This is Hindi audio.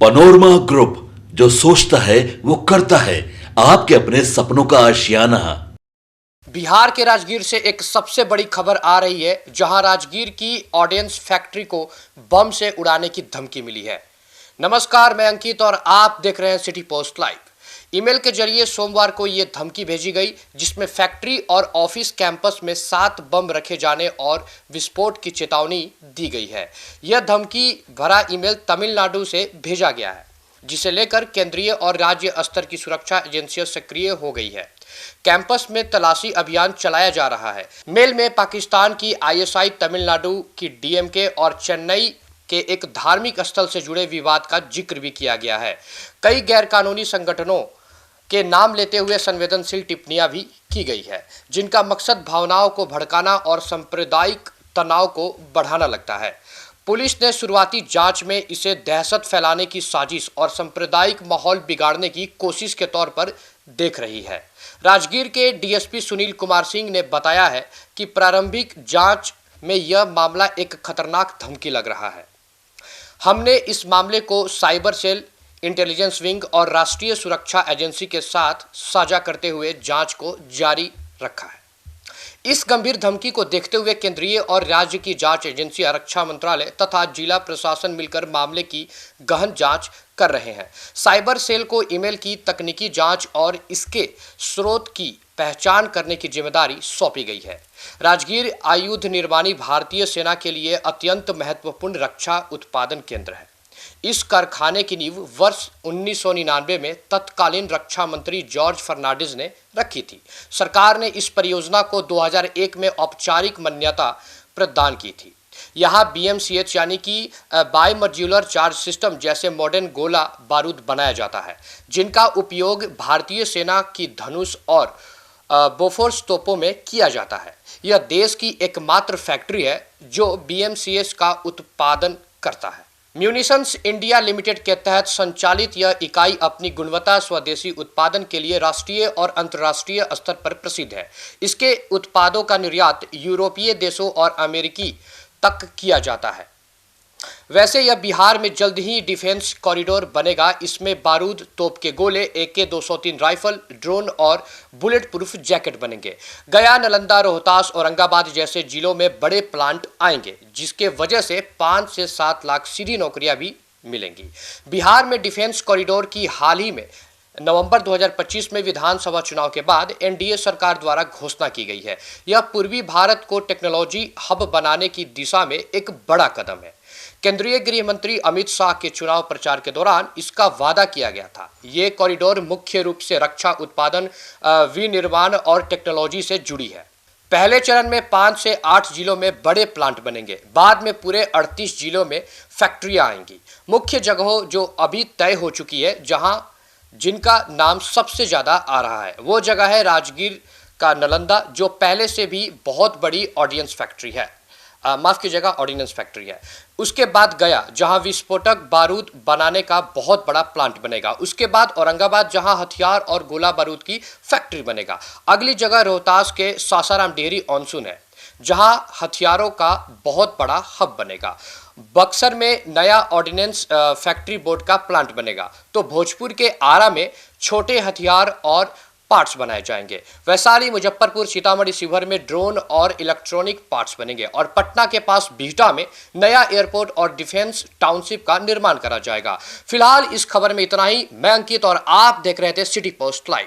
पनोरमा ग्रुप, जो सोचता है वो करता है। आपके अपने सपनों का आशियाना। बिहार के राजगीर से एक सबसे बड़ी खबर आ रही है, जहां राजगीर की ऑर्डिनेंस फैक्ट्री को बम से उड़ाने की धमकी मिली है। नमस्कार, मैं अंकित और आप देख रहे हैं सिटी पोस्ट लाइव। ईमेल के जरिए सोमवार को यह धमकी भेजी गई, जिसमें फैक्ट्री और ऑफिस कैंपस में 7 बम रखे जाने और विस्फोट की चेतावनी दी गई है। यह धमकी भरा ईमेल तमिलनाडु से भेजा गया है, जिसे लेकर केंद्रीय और राज्य स्तर की सुरक्षा एजेंसियां सक्रिय हो गई है। कैंपस में तलाशी अभियान चलाया जा रहा है। मेल में पाकिस्तान की आईएसआई, तमिलनाडु की डीएमके और चेन्नई के एक धार्मिक स्थल से जुड़े विवाद का जिक्र भी किया गया है। कई गैरकानूनी संगठनों के नाम लेते हुए संवेदनशील टिप्पणियां भी की गई है, जिनका मकसद भावनाओं को भड़काना और सांप्रदायिक तनाव को बढ़ाना लगता है। पुलिस ने शुरुआती जांच में इसे दहशत फैलाने की साजिश और सांप्रदायिक माहौल बिगाड़ने की कोशिश के तौर पर देख रही है। राजगीर के डीएसपी सुनील कुमार सिंह ने बताया है कि प्रारंभिक जांच में यह मामला एक खतरनाक धमकी लग रहा है। हमने इस मामले को साइबर सेल, इंटेलिजेंस विंग और राष्ट्रीय सुरक्षा एजेंसी के साथ साझा करते हुए जांच को जारी रखा है। इस गंभीर धमकी को देखते हुए केंद्रीय और राज्य की जांच एजेंसियां, रक्षा मंत्रालय तथा जिला प्रशासन मिलकर मामले की गहन जांच कर रहे हैं। साइबर सेल को ईमेल की तकनीकी जांच और इसके स्रोत की पहचान करने की जिम्मेदारी सौंपी गई है। राजगीर आयुध निर्माणी भारतीय सेना के लिए अत्यंत महत्वपूर्ण रक्षा उत्पादन केंद्र है। इस कारखाने की नींव वर्ष 1999 में तत्कालीन रक्षा मंत्री जॉर्ज फर्नांडिस ने रखी थी। सरकार ने इस परियोजना को 2001 में औपचारिक मान्यता प्रदान की थी। यहाँ BMCH यानी कि बाई मॉड्यूलर चार्ज सिस्टम जैसे मॉडर्न गोला बारूद बनाया जाता है, जिनका उपयोग भारतीय सेना की धनुष और बोफोर्स तोपों में किया जाता है। यह देश की एकमात्र फैक्ट्री है जो BMCH का उत्पादन करता है। म्यूनिशंस इंडिया लिमिटेड के तहत संचालित यह इकाई अपनी गुणवत्ता, स्वदेशी उत्पादन के लिए राष्ट्रीय और अंतर्राष्ट्रीय स्तर पर प्रसिद्ध है। इसके उत्पादों का निर्यात यूरोपीय देशों और अमेरिकी तक किया जाता है। वैसे यह बिहार में जल्द ही डिफेंस कॉरिडोर बनेगा। इसमें बारूद, तोप के गोले, AK-203 राइफल, ड्रोन और बुलेट प्रूफ जैकेट बनेंगे। गया, नालंदा, रोहतास, औरंगाबाद जैसे जिलों में बड़े प्लांट आएंगे, जिसके वजह से 5 से 7 लाख सीधी नौकरियां भी मिलेंगी। बिहार में डिफेंस कॉरिडोर की हाल ही में नवंबर 2025 में विधानसभा चुनाव के बाद NDA सरकार द्वारा घोषणा की गई है। यह पूर्वी भारत को टेक्नोलॉजी हब बनाने की दिशा में एक बड़ा कदम है। केंद्रीय गृह मंत्री अमित शाह के चुनाव प्रचार के दौरान इसका वादा किया गया था। ये कॉरिडोर मुख्य रूप से रक्षा उत्पादन, विनिर्माण और टेक्नोलॉजी से जुड़ी है। पहले चरण में 5 से 8 जिलों में बड़े प्लांट बनेंगे। बाद में पूरे 38 जिलों में फैक्ट्रियां आएंगी। मुख्य जगहों जो अभी तय हो चुकी है, जिनका नाम सबसे ज़्यादा आ रहा है, वो जगह है राजगीर का नालंदा, जो पहले से भी बहुत बड़ी ऑर्डिनेंस फैक्ट्री है। माफ कीजिएगा, ऑर्डिनेंस फैक्ट्री है। उसके बाद गया, जहां विस्फोटक बारूद बनाने का बहुत बड़ा प्लांट बनेगा। उसके बाद औरंगाबाद, जहां हथियार और गोला बारूद की फैक्ट्री बनेगा। अगली जगह रोहतास के सासाराम डेयरी ऑनसून है, जहां हथियारों का बहुत बड़ा हब बनेगा। बक्सर में नया ऑर्डिनेंस फैक्ट्री बोर्ड का प्लांट बनेगा। तो भोजपुर के आरा में छोटे हथियार और पार्ट्स बनाए जाएंगे। वैशाली, मुजफ्फरपुर, सीतामढ़ी, शिवहर में ड्रोन और इलेक्ट्रॉनिक पार्ट्स बनेंगे। और पटना के पास बिहटा में नया एयरपोर्ट और डिफेंस टाउनशिप का निर्माण करा जाएगा। फिलहाल इस खबर में इतना ही। मैं अंकित और आप देख रहे थे सिटी पोस्ट लाइव।